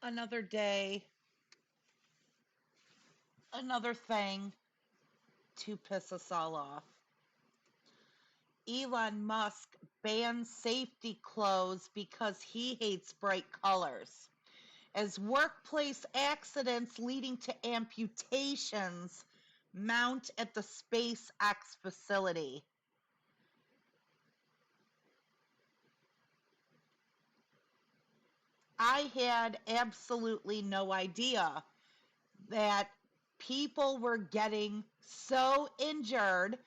Another day, another thing to piss us all off. Elon Musk bans safety clothes because he hates bright colors. As workplace accidents leading to amputations mount at the SpaceX facility. I had absolutely no idea that people were getting so injured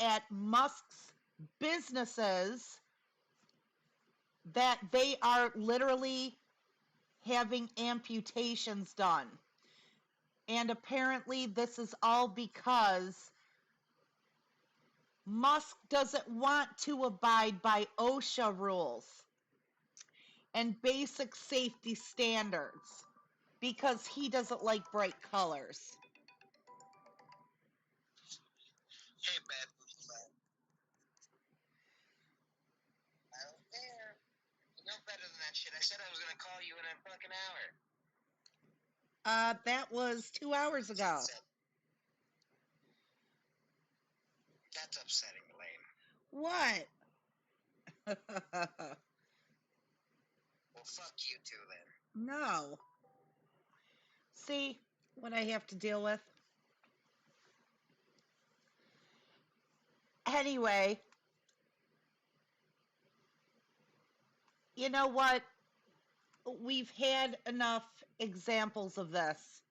at Musk's businesses that they are literally having amputations done. And apparently, this is all because Musk doesn't want to abide by OSHA rules and basic safety standards because he doesn't like bright colors. Hey, bad man. I don't care. You know better than that shit. I said I was gonna call you in a fucking hour. That was 2 hours ago. That's upsetting, Elaine. What? Well, fuck you too then. No. See what I have to deal with? Anyway, you know what? We've had enough examples of this.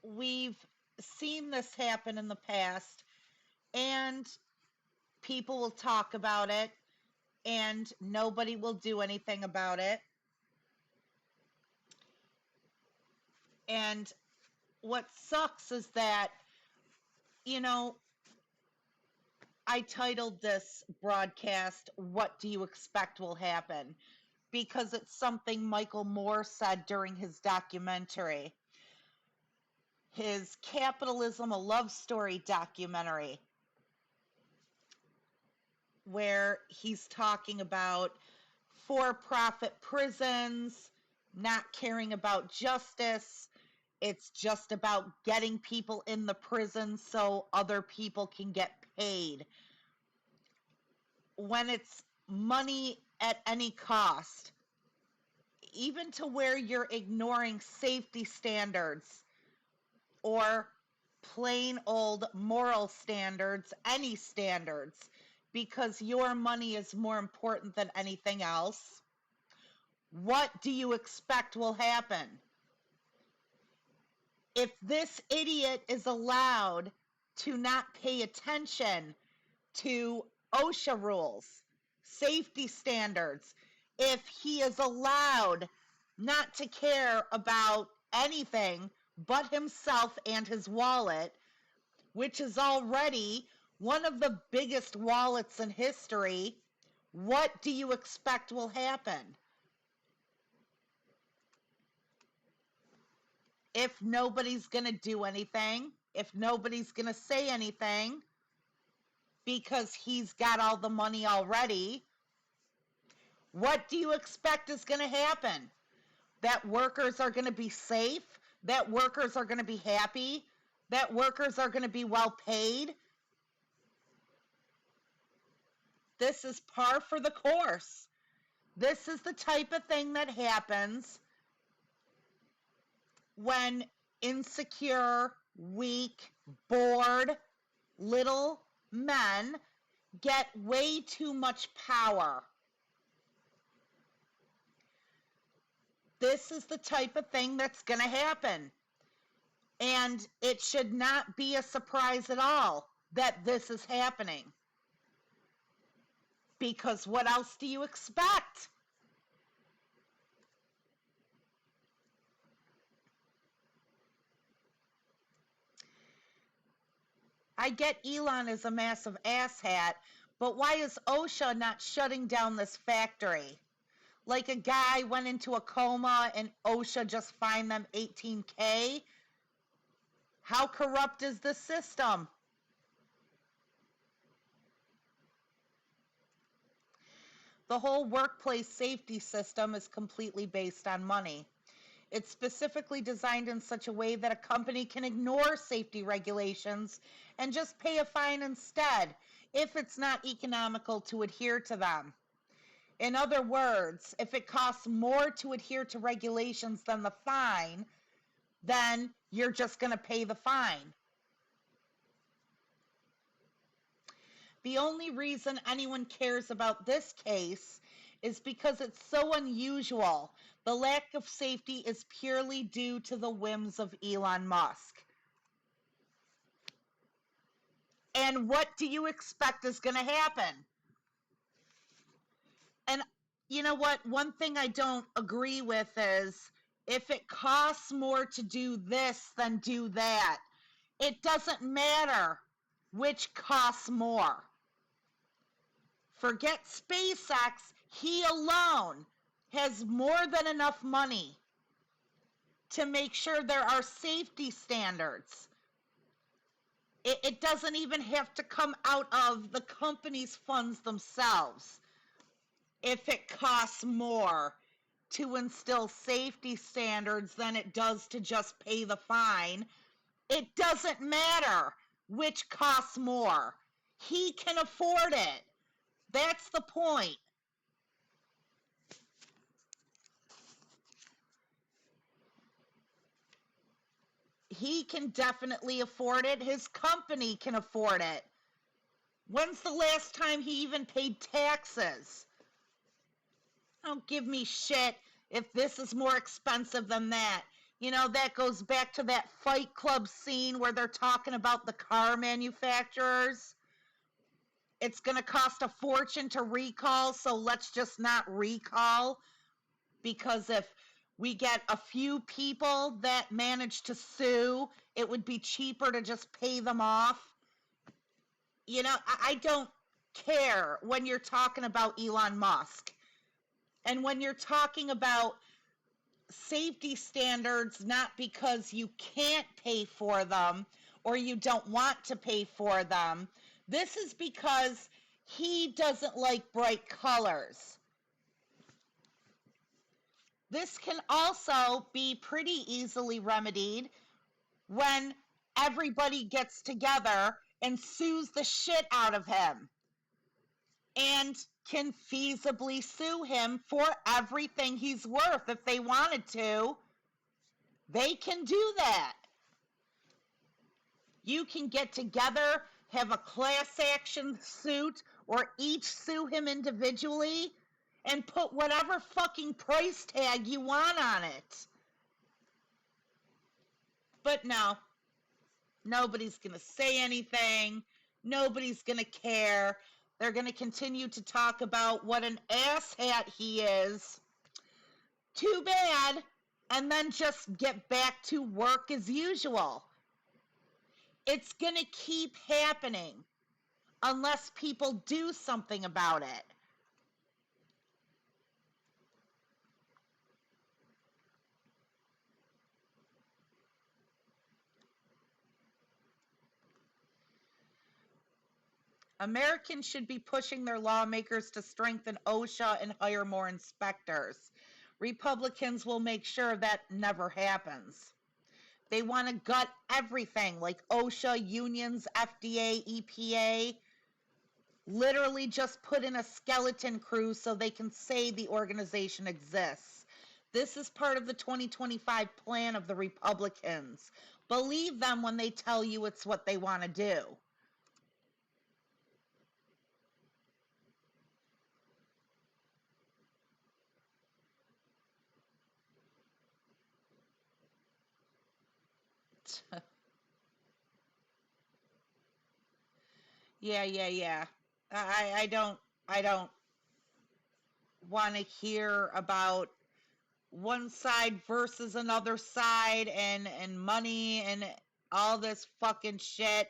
We've seen this happen in the past, and people will talk about it, and nobody will do anything about it. And what sucks is that, you know, I titled this broadcast, What Do You Expect Will Happen? Because it's something Michael Moore said during his documentary, his Capitalism, a Love Story documentary, where he's talking about for-profit prisons, not caring about justice. It's just about getting people in the prison so other people can get paid. When it's money at any cost, even to where you're ignoring safety standards or plain old moral standards, any standards, because your money is more important than anything else, what do you expect will happen? If this idiot is allowed to not pay attention to OSHA rules, safety standards, if he is allowed not to care about anything but himself and his wallet, which is already one of the biggest wallets in history, what do you expect will happen? If nobody's going to do anything, if nobody's going to say anything, because he's got all the money already, what do you expect is going to happen? That workers are going to be safe? That workers are going to be happy? That workers are going to be well paid? This is par for the course. This is the type of thing that happens when insecure, weak, bored little men get way too much power. This is the type of thing that's going to happen. And it should not be a surprise at all that this is happening. Because what else do you expect? I get Elon is a massive asshat, but why is OSHA not shutting down this factory? Like a guy went into a coma and OSHA just fined them 18K? How corrupt is the system? The whole workplace safety system is completely based on money. It's specifically designed in such a way that a company can ignore safety regulations and just pay a fine instead if it's not economical to adhere to them. In other words, if it costs more to adhere to regulations than the fine, then you're just going to pay the fine. The only reason anyone cares about this case is because it's so unusual. The lack of safety is purely due to the whims of Elon Musk. And what do you expect is going to happen? And you know what? One thing I don't agree with is if it costs more to do this than do that, it doesn't matter which costs more. Forget SpaceX, he alone has more than enough money to make sure there are safety standards. It doesn't even have to come out of the company's funds themselves. If it costs more to instill safety standards than it does to just pay the fine, it doesn't matter which costs more. He can afford it. That's the point. He can definitely afford it. His company can afford it. When's the last time he even paid taxes? Don't give me shit if this is more expensive than that. You know, that goes back to that Fight Club scene where they're talking about the car manufacturers. It's going to cost a fortune to recall, so let's just not recall. Because if we get a few people that manage to sue, it would be cheaper to just pay them off. You know, I don't care when you're talking about Elon Musk. And when you're talking about safety standards, not because you can't pay for them or you don't want to pay for them, this is because he doesn't like bright colors. This can also be pretty easily remedied when everybody gets together and sues the shit out of him and can feasibly sue him for everything he's worth. If they wanted to, they can do that. You can get together, have a class action suit, or each sue him individually and put whatever fucking price tag you want on it. But no, nobody's going to say anything. Nobody's going to care. They're going to continue to talk about what an asshat he is. Too bad. And then just get back to work as usual. It's going to keep happening unless people do something about it. Americans should be pushing their lawmakers to strengthen OSHA and hire more inspectors. Republicans will make sure that never happens. They want to gut everything like OSHA, unions, FDA, EPA. Literally just put in a skeleton crew so they can say the organization exists. This is part of the 2025 plan of the Republicans. Believe them when they tell you it's what they want to do. Yeah. I don't want to hear about one side versus another side and money and all this fucking shit.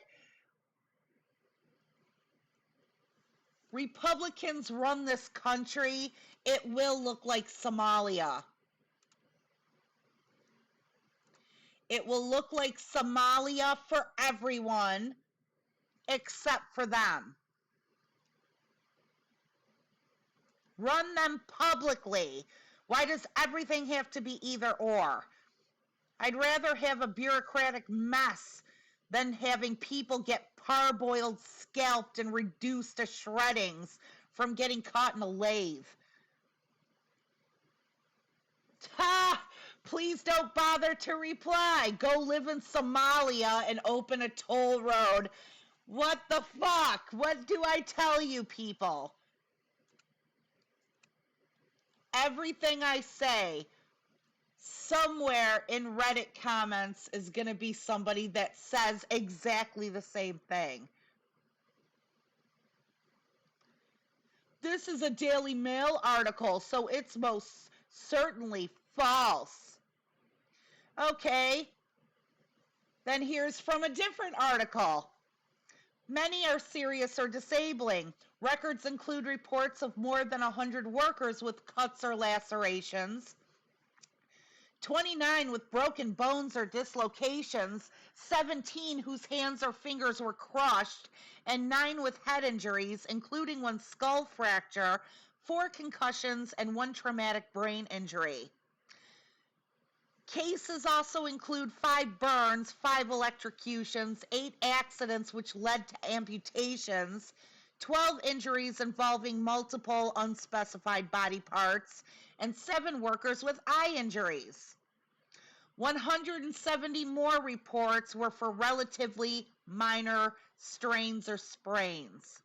Republicans run this country, it will look like Somalia. It will look like Somalia for everyone except for them. Run them publicly. Why does everything have to be either or? I'd rather have a bureaucratic mess than having people get parboiled, scalped, and reduced to shreddings from getting caught in a lathe. Ha! Please don't bother to reply. Go live in Somalia and open a toll road. What the fuck? What do I tell you, people? Everything I say, somewhere in Reddit comments is going to be somebody that says exactly the same thing. This is a Daily Mail article, so it's most certainly false. Okay, then here's from a different article. Many are serious or disabling. Records include reports of more than 100 workers with cuts or lacerations, 29 with broken bones or dislocations, 17 whose hands or fingers were crushed, and 9 with head injuries, including 1 skull fracture, 4 concussions, and 1 traumatic brain injury. Cases also include 5 burns, 5 electrocutions, 8 accidents which led to amputations, 12 injuries involving multiple unspecified body parts, and 7 workers with eye injuries. 170 more reports were for relatively minor strains or sprains.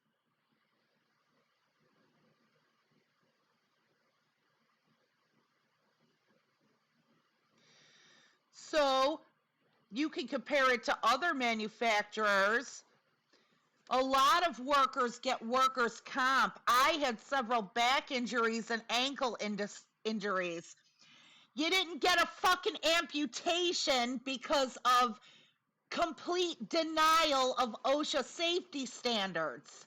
So you can compare it to other manufacturers. A lot of workers get workers' comp. I had several back injuries and ankle injuries. You didn't get a fucking amputation because of complete denial of OSHA safety standards.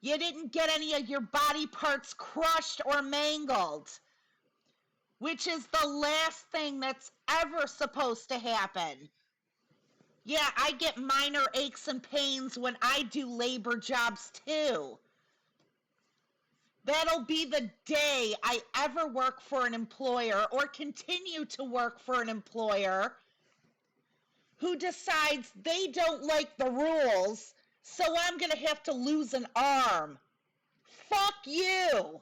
You didn't get any of your body parts crushed or mangled, which is the last thing that's ever supposed to happen. Yeah, I get minor aches and pains when I do labor jobs too. That'll be the day I ever work for an employer or continue to work for an employer who decides they don't like the rules, so I'm going to have to lose an arm. Fuck you.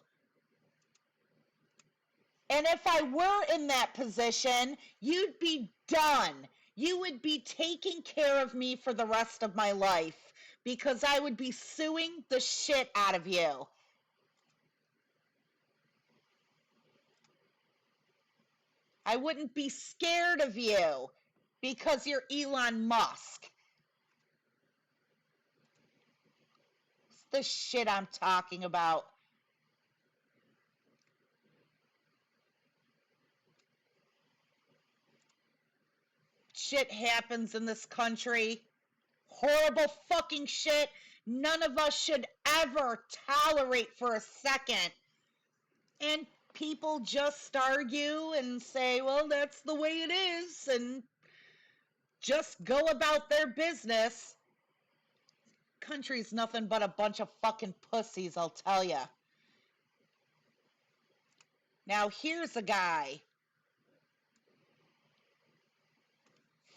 And if I were in that position, you'd be done. You would be taking care of me for the rest of my life because I would be suing the shit out of you. I wouldn't be scared of you because you're Elon Musk. It's the shit I'm talking about. Shit happens in this country. Horrible fucking shit. None of us should ever tolerate for a second. And people just argue and say, well, that's the way it is, and just go about their business. Country's nothing but a bunch of fucking pussies, I'll tell ya. Now here's a guy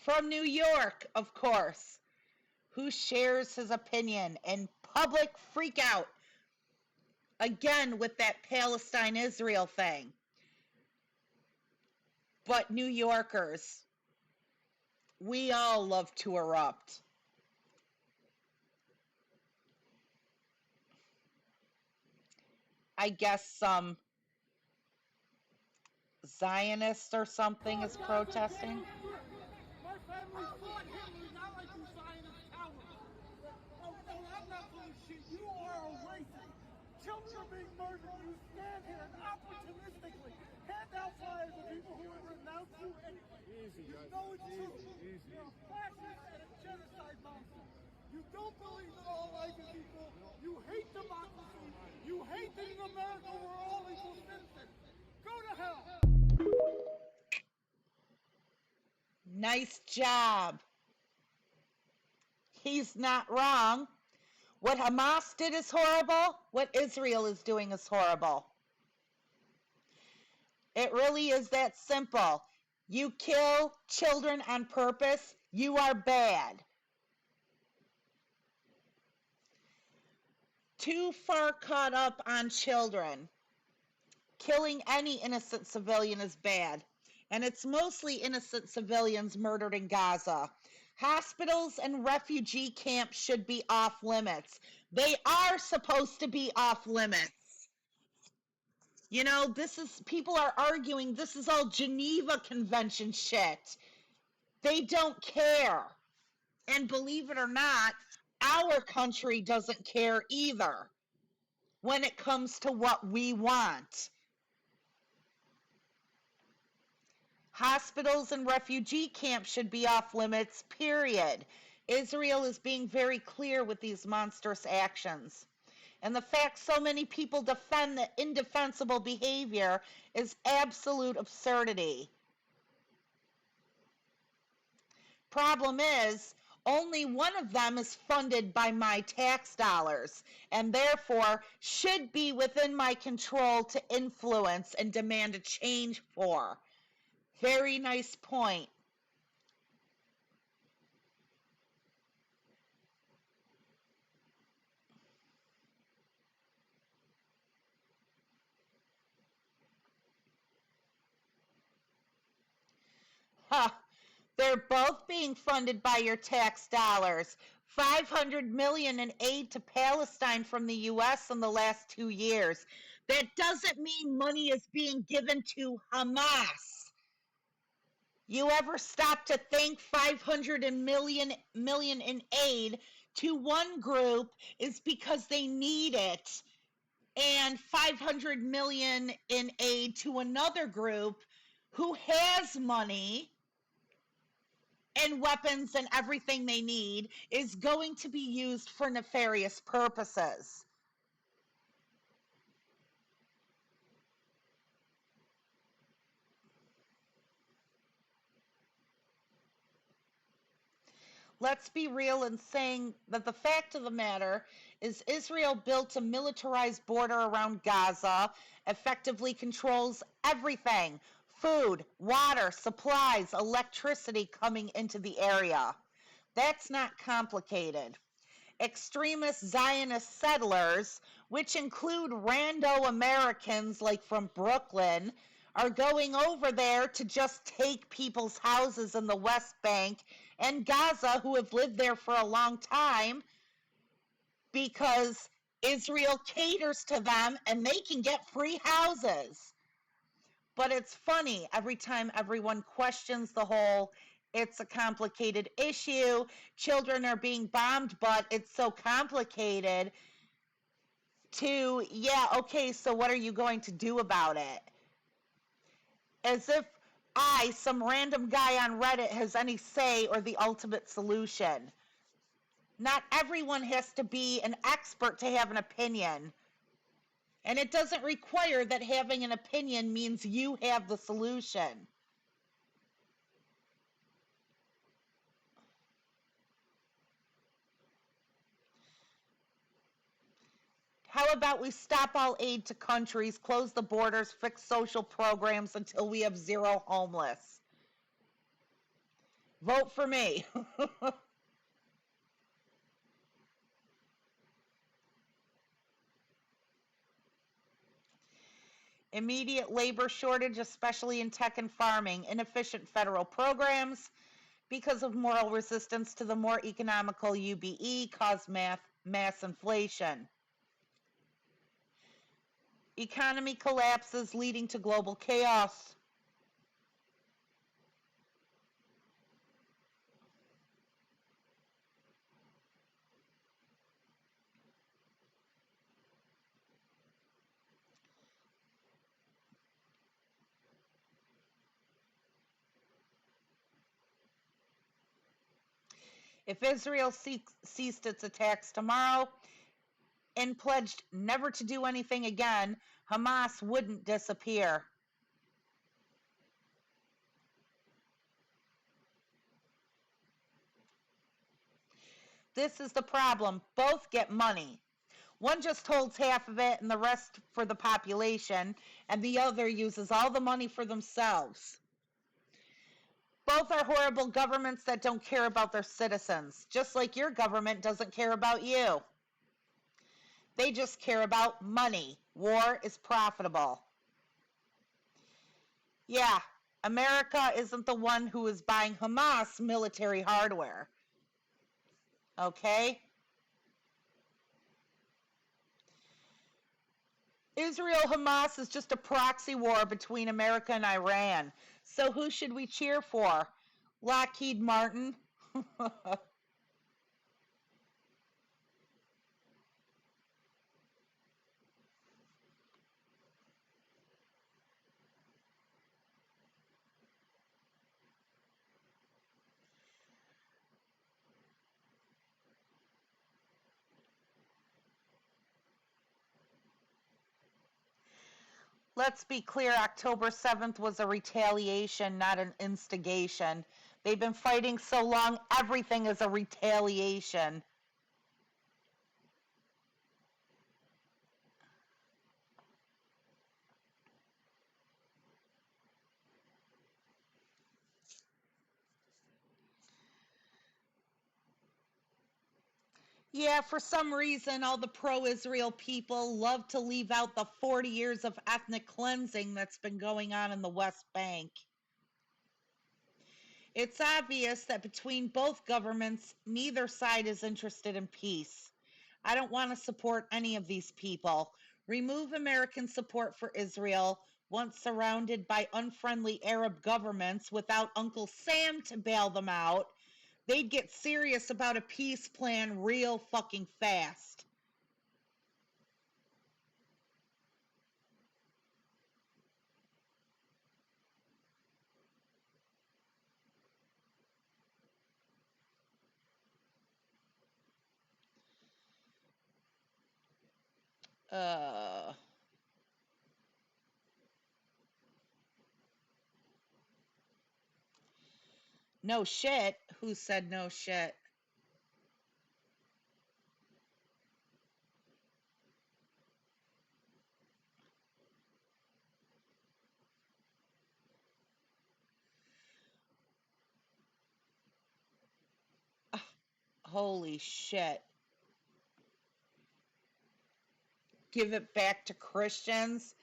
from New York, of course, who shares his opinion and public freakout again with that Palestine-Israel thing. But New Yorkers, we all love to erupt. I guess some Zionist or something is protesting. My family fought Hitler, not like you Zionist cowards. Oh, I'm not full of shit. You are a racist. Children are being murdered. You stand here and opportunistically hand out flyers to people who would renounce you anyway. Easy, you guys. know it's true. Easy. You're a fascist and a genocide monster. You don't believe that all life is equal. You hate democracy. You hate that in America we're all equal citizens. Go to hell. Nice job. He's not wrong. What Hamas did is horrible. What Israel is doing is horrible. It really is that simple. You kill children on purpose, you are bad. Too far caught up on children. Killing any innocent civilian is bad. And it's mostly innocent civilians murdered in Gaza. Hospitals and refugee camps should be off limits. They are supposed to be off limits. You know, people are arguing this is all Geneva Convention shit. They don't care. And believe it or not, our country doesn't care either when it comes to what we want. Hospitals and refugee camps should be off limits, period. Israel is being very clear with these monstrous actions. And the fact so many people defend the indefensible behavior is absolute absurdity. Problem is, only one of them is funded by my tax dollars, and therefore should be within my control to influence and demand a change for. Very nice point. Huh. They're both being funded by your tax dollars. $500 million in aid to Palestine from the U.S. in the last 2 years. That doesn't mean money is being given to Hamas. You ever stop to think 500 million in aid to one group is because they need it, and 500 million in aid to another group who has money and weapons and everything they need is going to be used for nefarious purposes. Let's be real in saying that the fact of the matter is Israel built a militarized border around Gaza, effectively controls everything: food, water, supplies, electricity coming into the area. That's not complicated. Extremist Zionist settlers, which include rando Americans like from Brooklyn, are going over there to just take people's houses in the West Bank and Gaza who have lived there for a long time because Israel caters to them and they can get free houses. But it's funny, every time everyone questions the whole it's a complicated issue, children are being bombed, but it's so complicated, to, yeah, okay, so what are you going to do about it? As if I, some random guy on Reddit, has any say or the ultimate solution. Not everyone has to be an expert to have an opinion. And it doesn't require that having an opinion means you have the solution. How about we stop all aid to countries, close the borders, fix social programs until we have zero homeless? Vote for me. Immediate labor shortage, especially in tech and farming, inefficient federal programs because of moral resistance to the more economical UBE cause mass inflation. Economy collapses leading to global chaos. If Israel ceased its attacks tomorrow and pledged never to do anything again, Hamas wouldn't disappear. This is the problem. Both get money. One just holds half of it and the rest for the population, and the other uses all the money for themselves. Both are horrible governments that don't care about their citizens, just like your government doesn't care about you. They just care about money. War is profitable. Yeah, America isn't the one who is buying Hamas military hardware. Okay? Israel-Hamas is just a proxy war between America and Iran. So who should we cheer for? Lockheed Martin? Let's be clear, October 7th was a retaliation, not an instigation. They've been fighting so long, everything is a retaliation. Yeah, for some reason, all the pro-Israel people love to leave out the 40 years of ethnic cleansing that's been going on in the West Bank. It's obvious that between both governments, neither side is interested in peace. I don't want to support any of these people. Remove American support for Israel once surrounded by unfriendly Arab governments without Uncle Sam to bail them out. They'd get serious about a peace plan real fucking fast. Uh, no shit. Who said no shit? Holy shit. Give it back to Christians.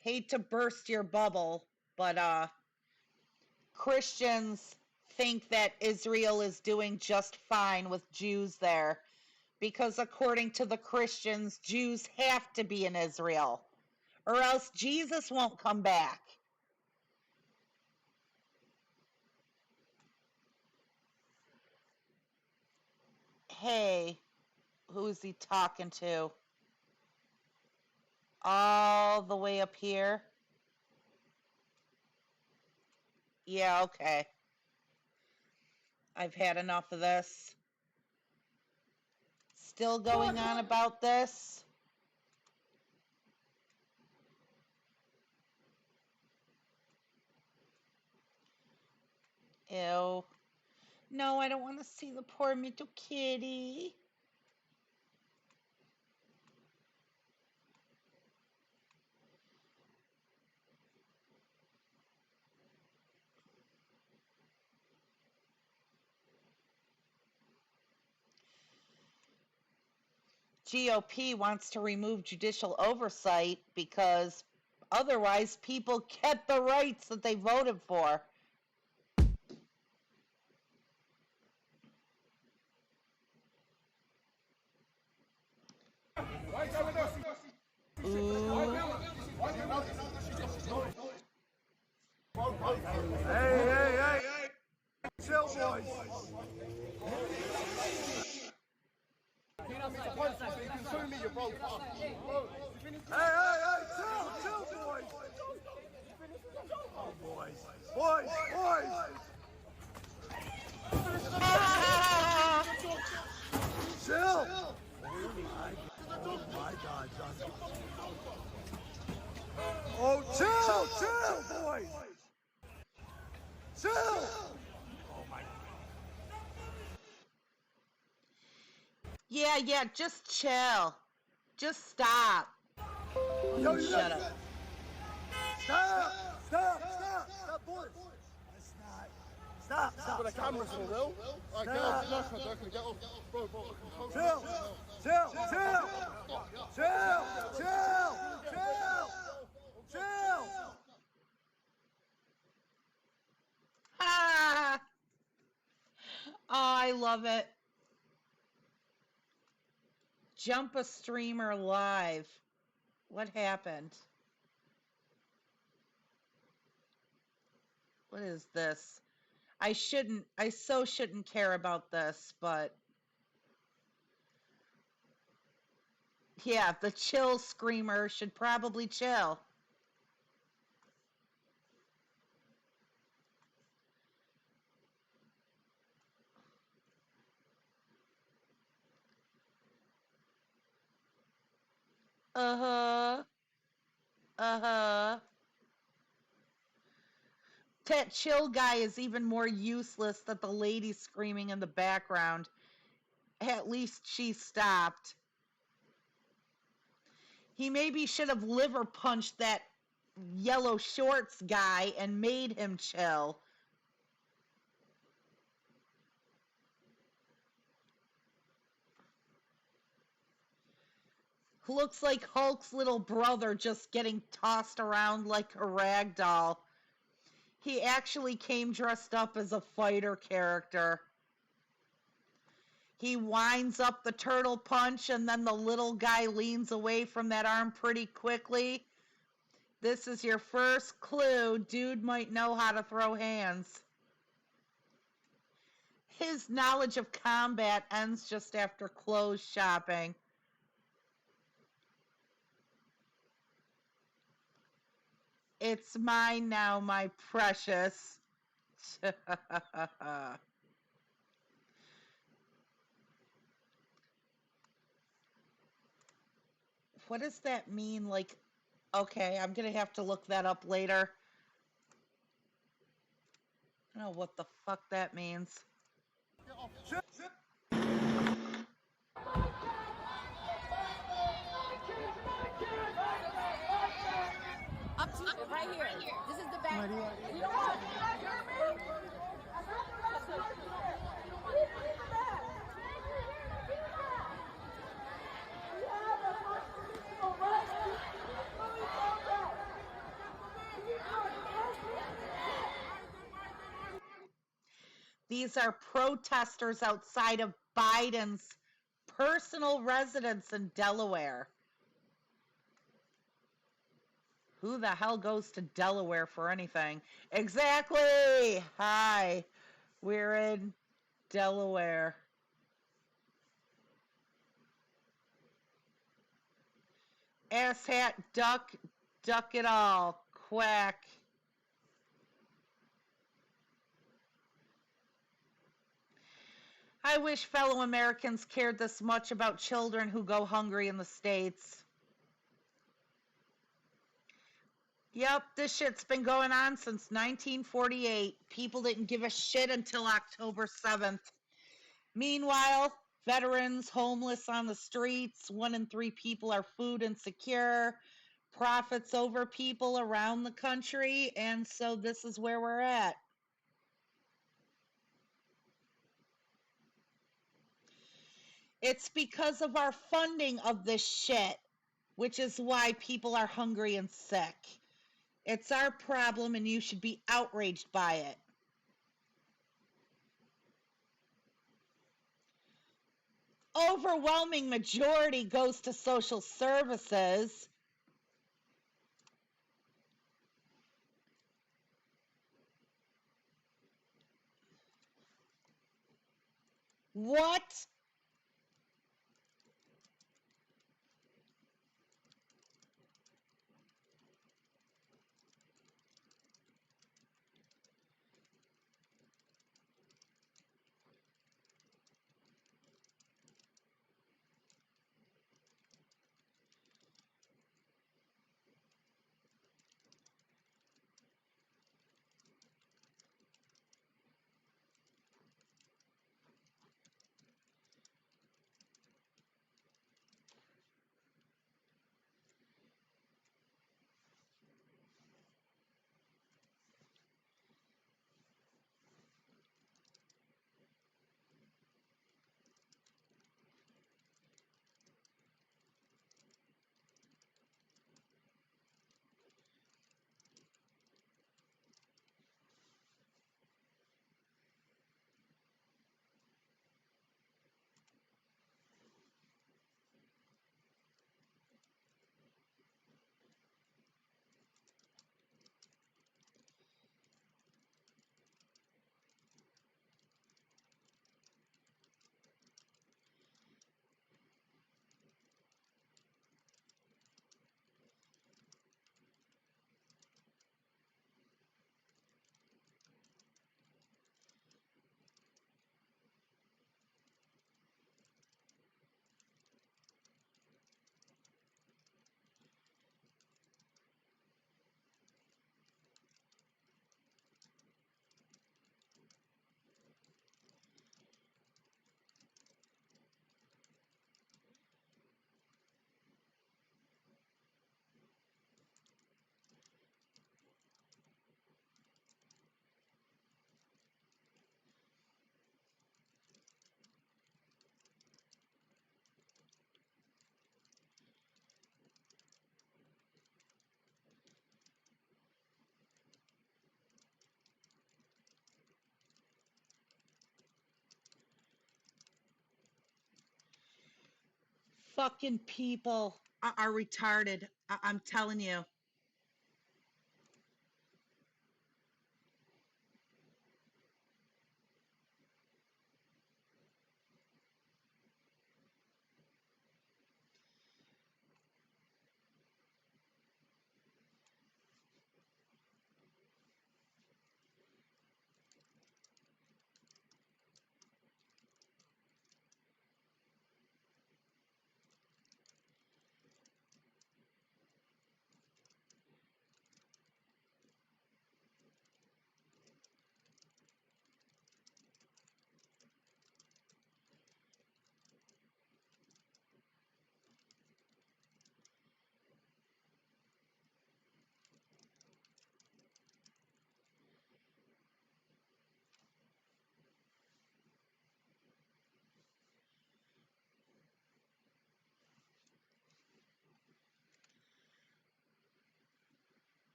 Hate to burst your bubble, but Christians think that Israel is doing just fine with Jews there, because according to the Christians, Jews have to be in Israel, or else Jesus won't come back. Hey, who is he talking to? All the way up here? Yeah, okay. I've had enough of this. Still going on about this? Ew. No, I don't want to see the poor little kitty. GOP wants to remove judicial oversight because otherwise people get the rights that they voted for. Ooh. Hey. Chill, boys. Hey, chill, boys. Oh, boys. Chill. Oh my God, John. Oh, chill, boys. Chill. Oh my. Yeah, just chill. Just stop. Yo, you Shut guys, up. stop, boys. That's not. Stop. But the cameras for real? Alright, get off, Jack, get off. Bro, Chill. Ah! Oh, I love it. Jump a streamer live. What happened? What is this? I so shouldn't care about this, but yeah, the chill screamer should probably chill. Uh-huh. Uh-huh. That chill guy is even more useless than the lady screaming in the background. At least she stopped. He maybe should have liver punched that yellow shorts guy and made him chill. Looks like Hulk's little brother just getting tossed around like a rag doll. He actually came dressed up as a fighter character. He winds up the turtle punch and then the little guy leans away from that arm pretty quickly. This is your first clue. Dude might know how to throw hands. His knowledge of combat ends just after clothes shopping. It's mine now, my precious. What does that mean? Like, okay, I'm going to have to look that up later. I don't know what the fuck that means. Up to right here. This is the back. We don't want to hear me. These are protesters outside of Biden's personal residence in Delaware. Who the hell goes to Delaware for anything? Exactly! Hi, we're in Delaware. Asshat, duck it all. Quack. I wish fellow Americans cared this much about children who go hungry in the States. Yep, this shit's been going on since 1948. People didn't give a shit until October 7th. Meanwhile, veterans, homeless on the streets, 1 in 3 people are food insecure, profits over people around the country, and so this is where we're at. It's because of our funding of this shit, which is why people are hungry and sick. It's our problem, and you should be outraged by it. Overwhelming majority goes to social services. What? fucking people are retarded. I'm telling you.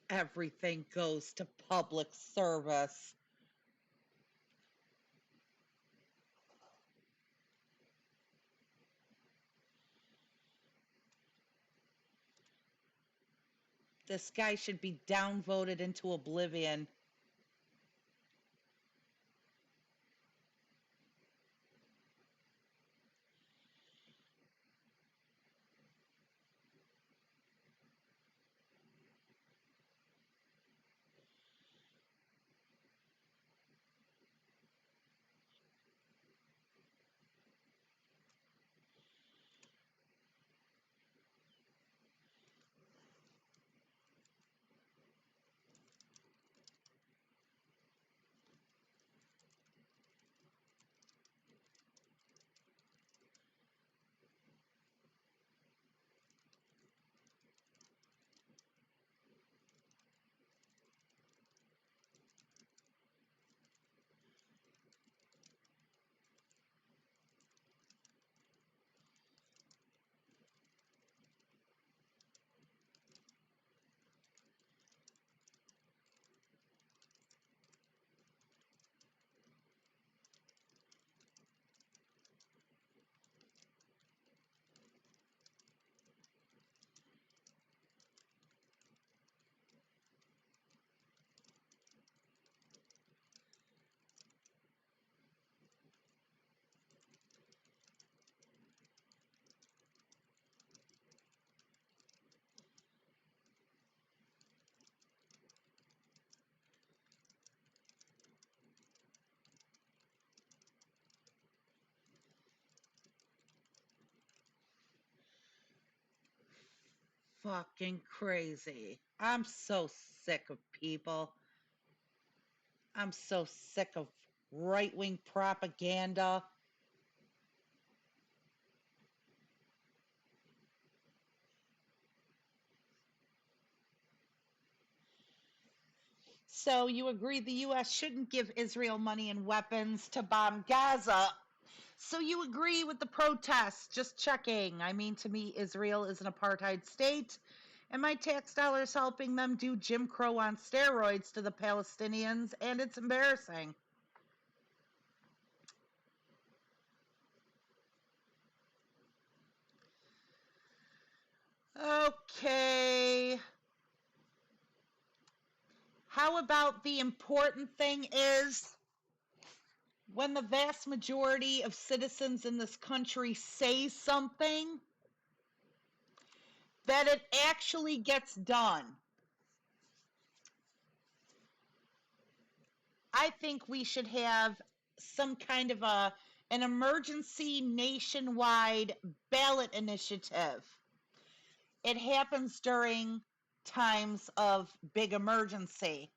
Everything goes to public service. This guy should be downvoted into oblivion. Fucking crazy. I'm so sick of people. I'm so sick of right-wing propaganda. So you agree the U.S. shouldn't give Israel money and weapons to bomb Gaza. So you agree with the protests? Just checking. I mean, to me, Israel is an apartheid state, and my tax dollars helping them do Jim Crow on steroids to the Palestinians, and it's embarrassing. Okay. How about the important thing is when the vast majority of citizens in this country say something, that it actually gets done. I think we should have some kind of an emergency nationwide ballot initiative. It happens during times of big emergency,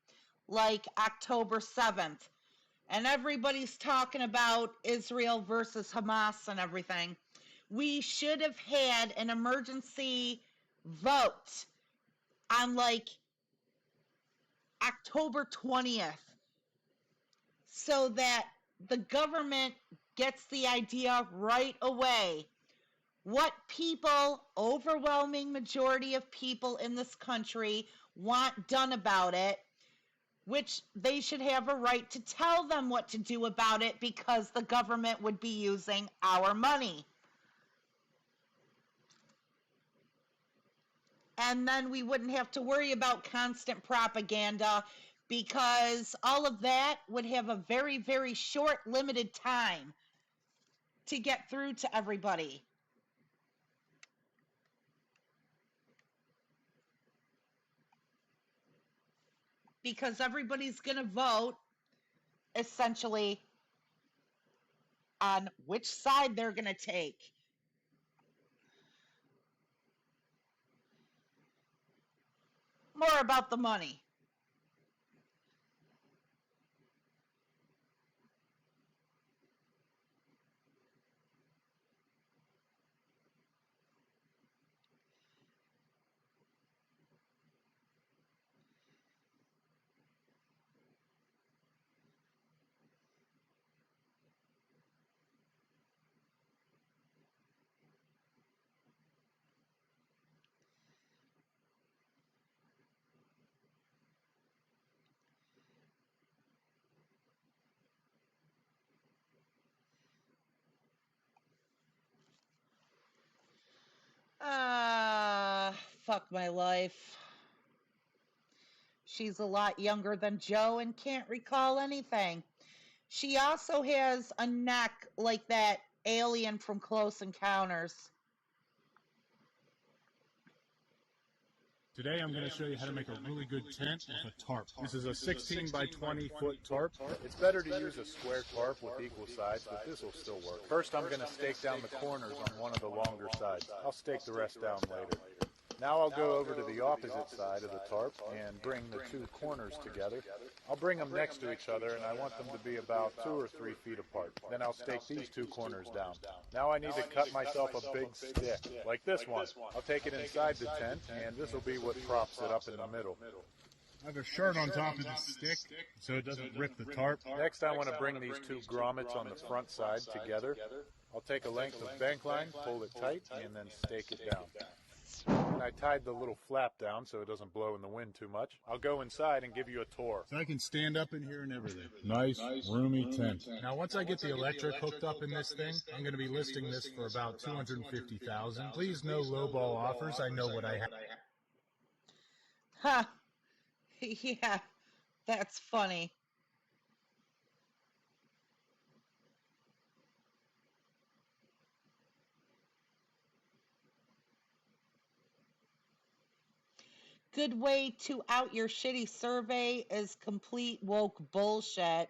like October 7th. And everybody's talking about Israel versus Hamas and everything. We should have had an emergency vote on like October 20th so that the government gets the idea right away. What people, overwhelming majority of people in this country, want done about it, which they should have a right to tell them what to do about it because the government would be using our money. and then we wouldn't have to worry about constant propaganda, because all of that would have a very, very short, limited time to get through to everybody. Because everybody's going to vote essentially on which side they're going to take. More about the money. Fuck my life. She's a lot younger than Joe and can't recall anything. She also has a neck like that alien from Close Encounters. Today I'm going to show you how to make a really good tent with a tarp. This is a 16 by 20 foot tarp. It's better to use a square tarp with equal sides, but this will still work. First I'm going to stake down the corners on one of the longer sides. I'll stake the rest down later. Now I'll go over to the opposite side of the tarp and bring the two corners together. I'll bring them next to each other, and I want them to be about 2 or 3 feet apart. Then I'll stake these two corners down. Now I need to cut myself a big stick, like this one. I'll take it inside the tent, and this will be what props it up in the middle. I have a shirt on top of the stick so it doesn't rip the tarp. Next I want to bring these two grommets on the front side together. I'll take a length of bank line, pull it tight, and then stake it down. And I tied the little flap down so it doesn't blow in the wind too much. I'll go inside and give you a tour. So I can stand up in here and everything. Nice, roomy tent. Now once I get the electric hooked up in this thing, I'm going to be listing this for about $250,000. Please no lowball offers. I know what I have. Huh. Yeah, that's funny. Good way to out your shitty survey is complete woke bullshit.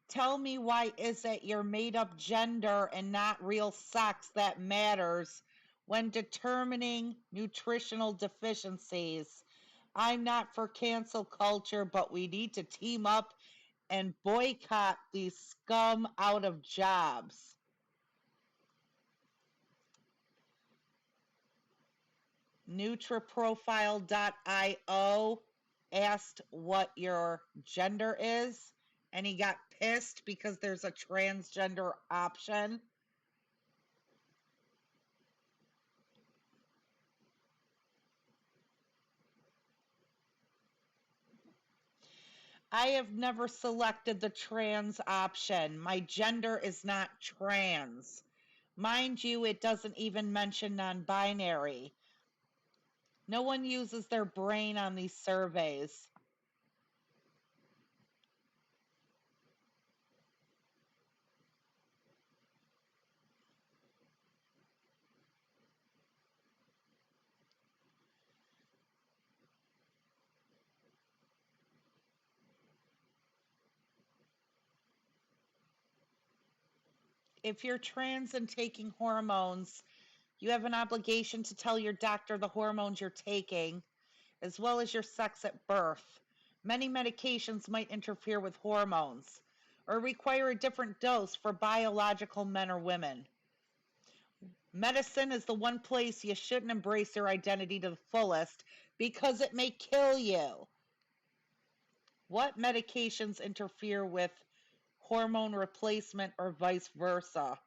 Tell me, why is it your made up gender and not real sex that matters when determining nutritional deficiencies? I'm not for cancel culture, but we need to team up and boycott these scum out of jobs. NutriProfile.io asked what your gender is, and he got pissed because there's a transgender option. I have never selected the trans option. My gender is not trans. Mind you, it doesn't even mention non-binary. No one uses their brain on these surveys. If you're trans and taking hormones, you have an obligation to tell your doctor the hormones you're taking, as well as your sex at birth. Many medications might interfere with hormones or require a different dose for biological men or women. Medicine is the one place you shouldn't embrace your identity to the fullest because it may kill you. What medications interfere with hormone replacement or vice versa?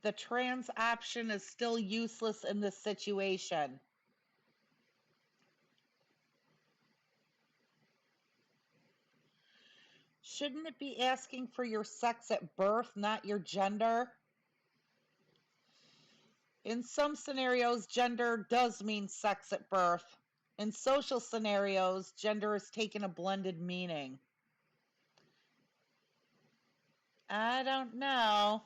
The trans option is still useless in this situation. Shouldn't it be asking for your sex at birth, not your gender? In some scenarios, gender does mean sex at birth. In social scenarios, gender has taken a blended meaning. I don't know.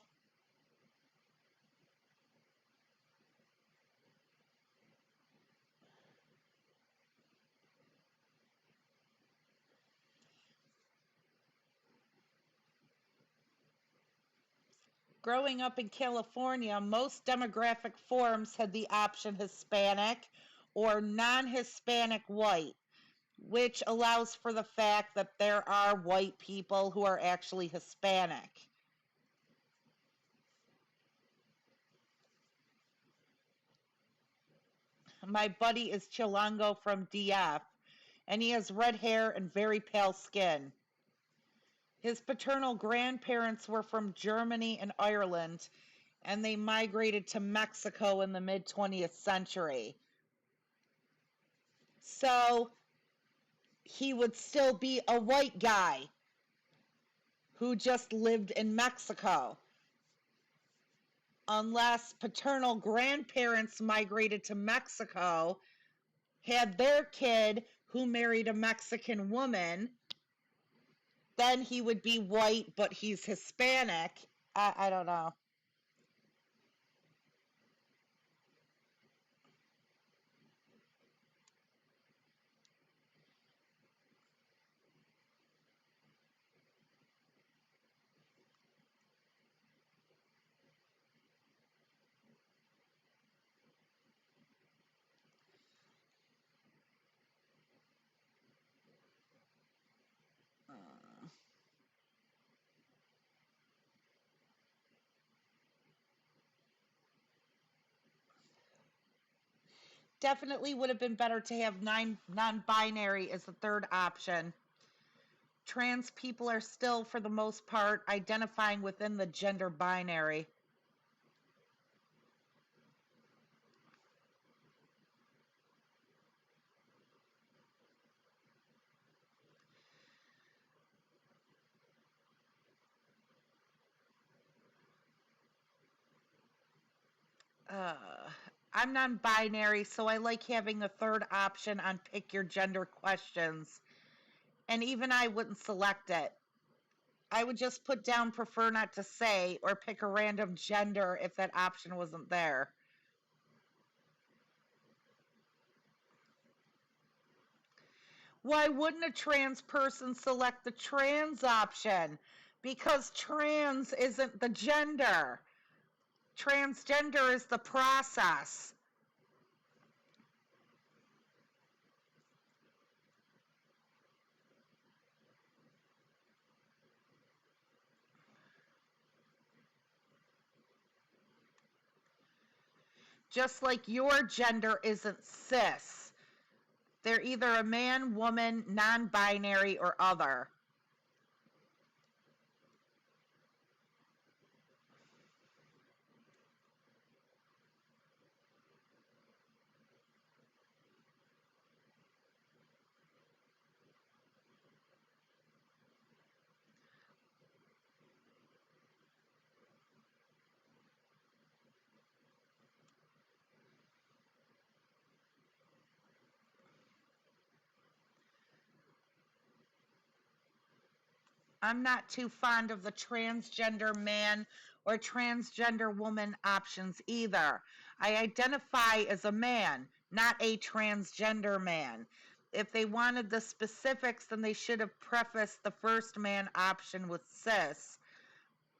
Growing up in California, most demographic forms had the option Hispanic or non-Hispanic white, which allows for the fact that there are white people who are actually Hispanic. My buddy is Chilango from DF, and he has red hair and very pale skin. His paternal grandparents were from Germany and Ireland, and they migrated to Mexico in the mid-20th century. So he would still be a white guy who just lived in Mexico. Unless paternal grandparents migrated to Mexico, had their kid who married a Mexican woman, then he would be white, but he's Hispanic. I don't know. Definitely would have been better to have non-binary as the third option. Trans people are still, for the most part, identifying within the gender binary. I'm non-binary, so I like having the third option on pick your gender questions. And even I wouldn't select it. I would just put down prefer not to say or pick a random gender if that option wasn't there. Why wouldn't a trans person select the trans option? Because trans isn't the gender. Transgender is the process. Just like your gender isn't cis. They're either a man, woman, non-binary, or other. I'm not too fond of the transgender man or transgender woman options either. I identify as a man, not a transgender man. If they wanted the specifics, then they should have prefaced the first man option with cis.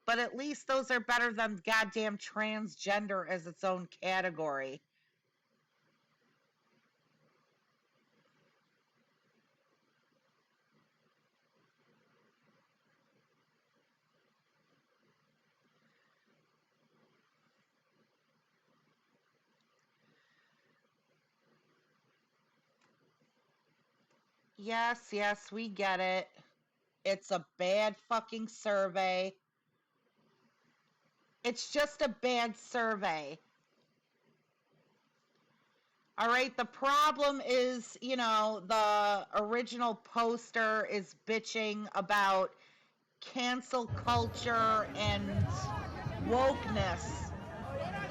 But at least those are better than goddamn transgender as its own category. Yes, we get it. It's a bad fucking survey. It's just a bad survey. All right, the problem is, the original poster is bitching about cancel culture and wokeness,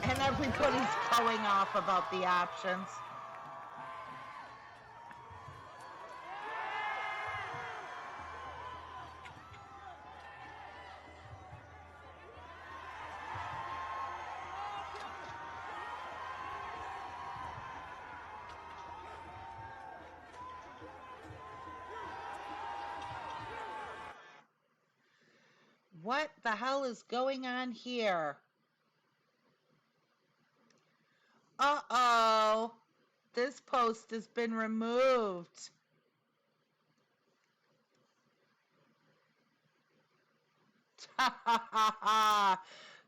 and everybody's going off about the options. What the hell is going on here? Uh-oh. This post has been removed.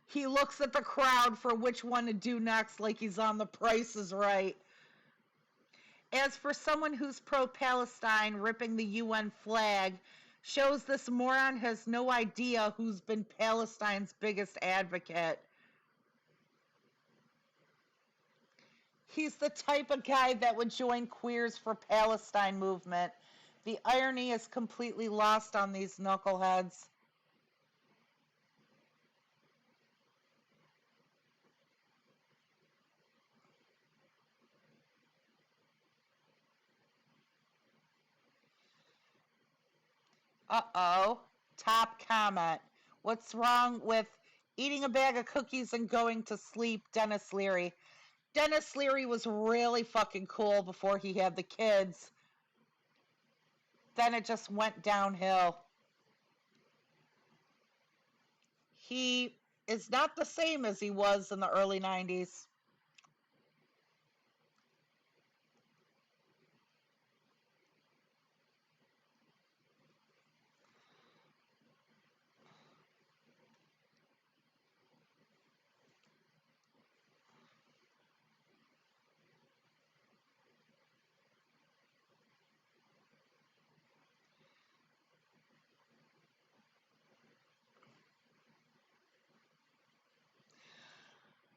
He looks at the crowd for which one to do next like he's on The Price is Right. As for someone who's pro-Palestine, ripping the UN flag shows this moron has no idea who's been Palestine's biggest advocate. He's the type of guy that would join Queers for Palestine movement. The irony is completely lost on these knuckleheads. Uh-oh. Top comment. What's wrong with eating a bag of cookies and going to sleep? Dennis Leary. Dennis Leary was really fucking cool before he had the kids. Then it just went downhill. He is not the same as he was in the early 90s.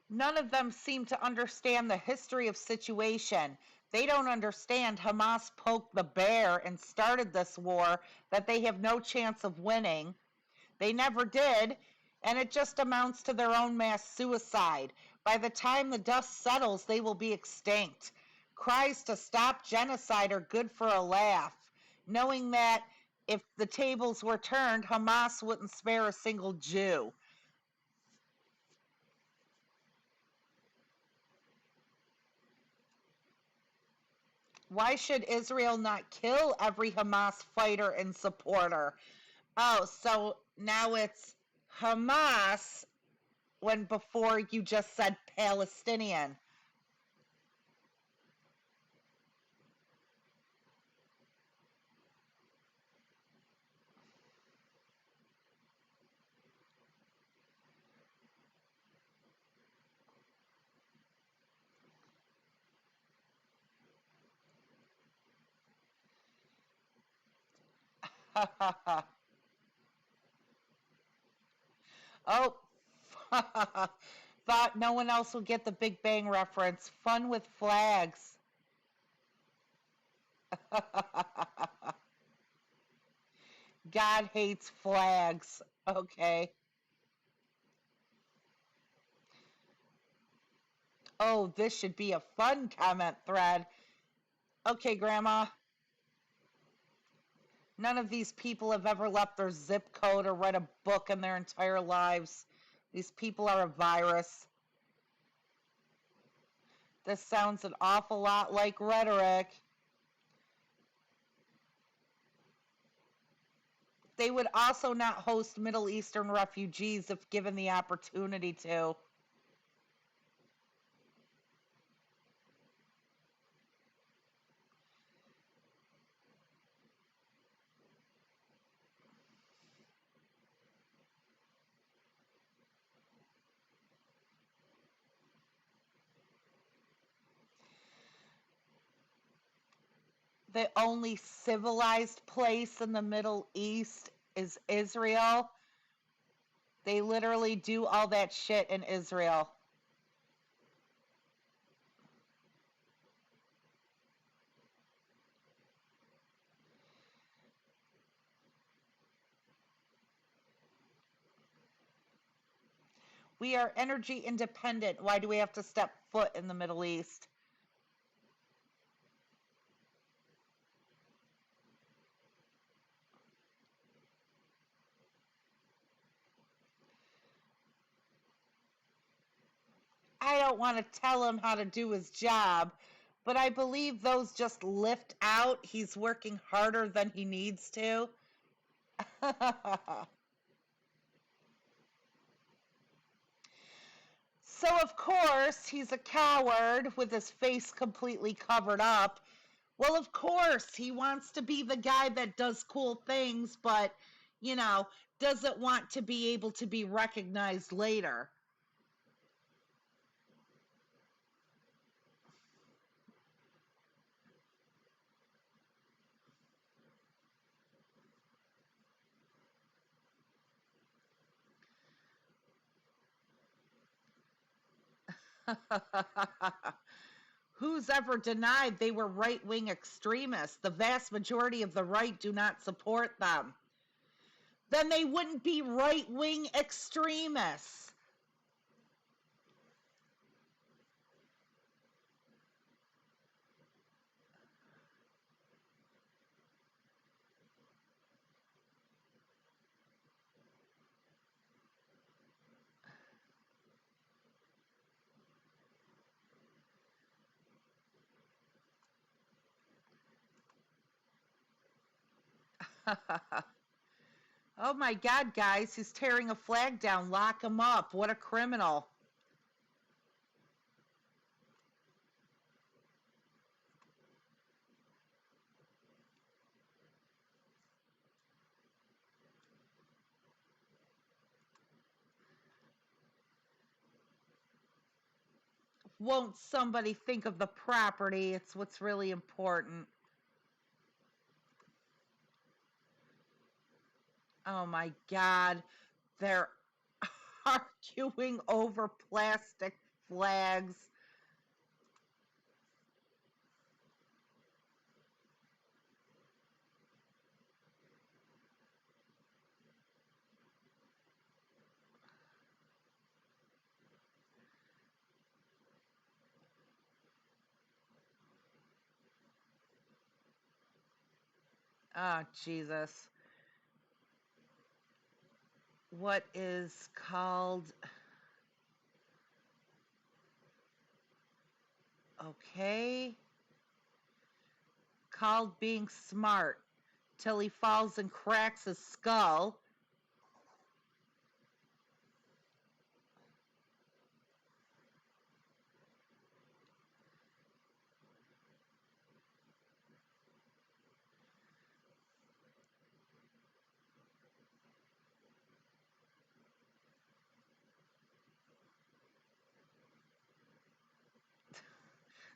None of them seem to understand the history of situation. They don't understand Hamas poked the bear and started this war that they have no chance of winning. They never did, and it just amounts to their own mass suicide. By the time the dust settles, they will be extinct. Cries to stop genocide are good for a laugh, knowing that if the tables were turned, Hamas wouldn't spare a single Jew. Why should Israel not kill every Hamas fighter and supporter? Oh, so now it's Hamas when before you just said Palestinian. Oh, thought no one else would get the Big Bang reference. Fun with flags. God hates flags. Okay. Oh, this should be a fun comment thread. Okay, Grandma. None of these people have ever left their zip code or read a book in their entire lives. These people are a virus. This sounds an awful lot like rhetoric. They would also not host Middle Eastern refugees if given the opportunity to. The only civilized place in the Middle East is Israel. They literally do all that shit in Israel. We are energy independent. Why do we have to step foot in the Middle East? I don't want to tell him how to do his job, but I believe those just lift out. He's working harder than he needs to. So, of course, he's a coward with his face completely covered up. Well, of course, he wants to be the guy that does cool things, but, doesn't want to be able to be recognized later. Who's ever denied they were right-wing extremists? The vast majority of the right do not support them. Then they wouldn't be right-wing extremists. Oh my God, guys, he's tearing a flag down. Lock him up. What a criminal. Won't somebody think of the property? It's what's really important. Oh my God, they're arguing over plastic flags. Oh, Jesus. What is called, okay, called being smart till he falls and cracks his skull.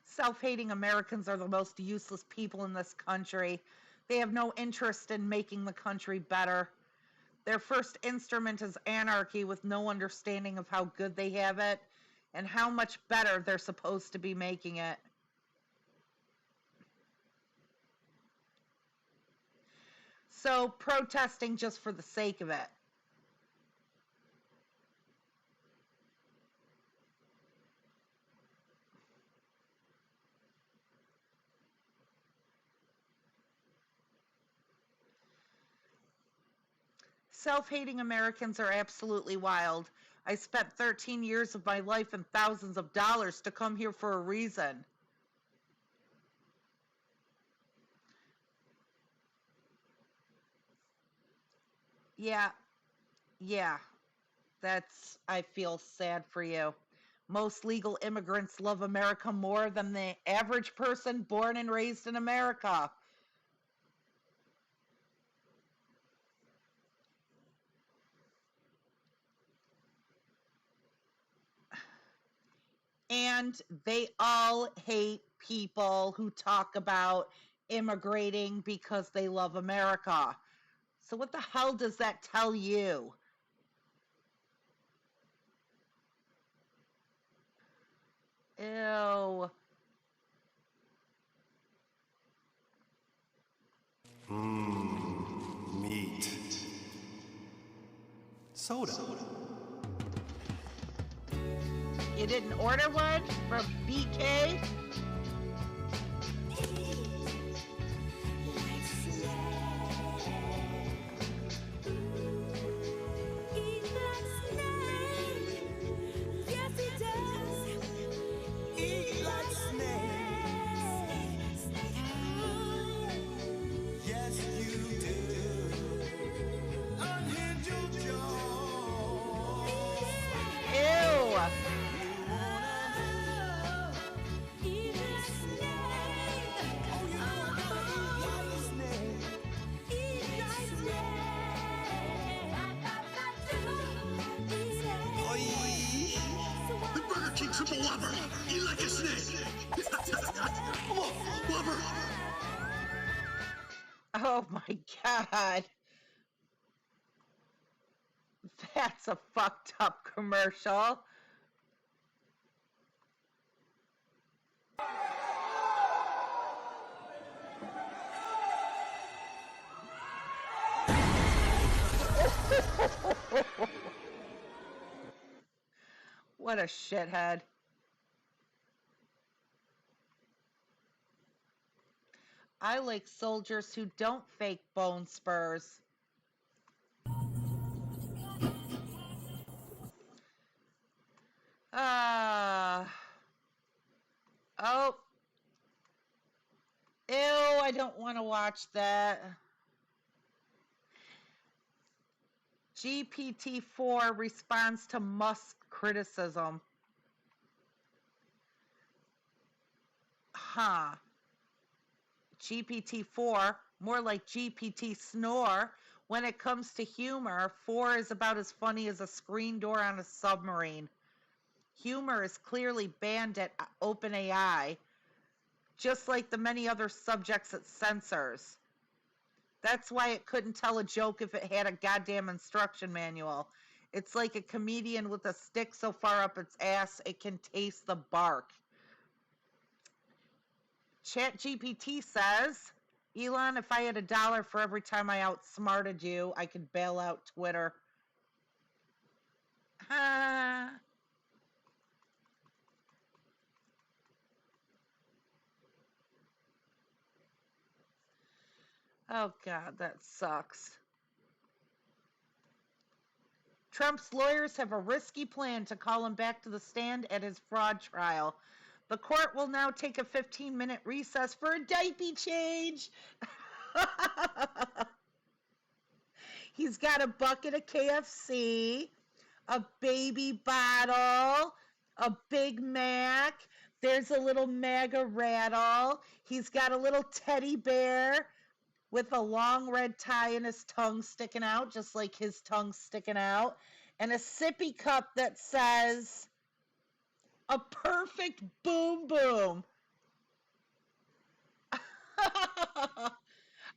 Self-hating Americans are the most useless people in this country. They have no interest in making the country better. Their first instrument is anarchy with no understanding of how good they have it and how much better they're supposed to be making it. So protesting just for the sake of it. Self-hating Americans are absolutely wild. I spent 13 years of my life and thousands of dollars to come here for a reason. Yeah, yeah, I feel sad for you. Most legal immigrants love America more than the average person born and raised in America. And they all hate people who talk about immigrating because they love America. So what the hell does that tell you? soda. You didn't order one from BK? The Burger King Triple Whopper. Eat like a snake. Whopper. Oh my God. That's a fucked up commercial. What a shithead. I like soldiers who don't fake bone spurs. Oh. Ew, I don't want to watch that. GPT-4 responds to Musk criticism. Huh. GPT-4, more like GPT snore. When it comes to humor, 4 is about as funny as a screen door on a submarine. Humor is clearly banned at OpenAI, just like the many other subjects it censors. That's why it couldn't tell a joke if it had a goddamn instruction manual. It's like a comedian with a stick so far up its ass it can taste the bark. ChatGPT says, Elon, if I had $1 for every time I outsmarted you, I could bail out Twitter. Oh, God, that sucks. Trump's lawyers have a risky plan to call him back to the stand at his fraud trial. The court will now take a 15-minute recess for a diaper change. He's got a bucket of KFC, a baby bottle, a Big Mac. There's a little MAGA rattle. He's got a little teddy bear with a long red tie and his tongue sticking out, just like his tongue sticking out, and a sippy cup that says, a perfect boom boom.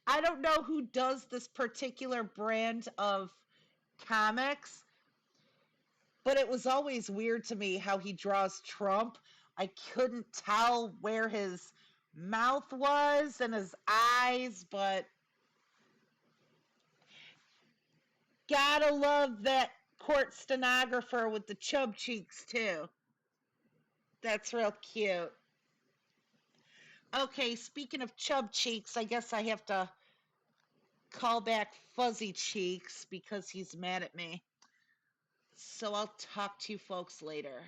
I don't know who does this particular brand of comics, but it was always weird to me how he draws Trump. I couldn't tell where his mouth was and his eyes, but gotta love that court stenographer with the chub cheeks too. That's real cute. Okay, speaking of chub cheeks, I guess I have to call back Fuzzy Cheeks because he's mad at me. So I'll talk to you folks later.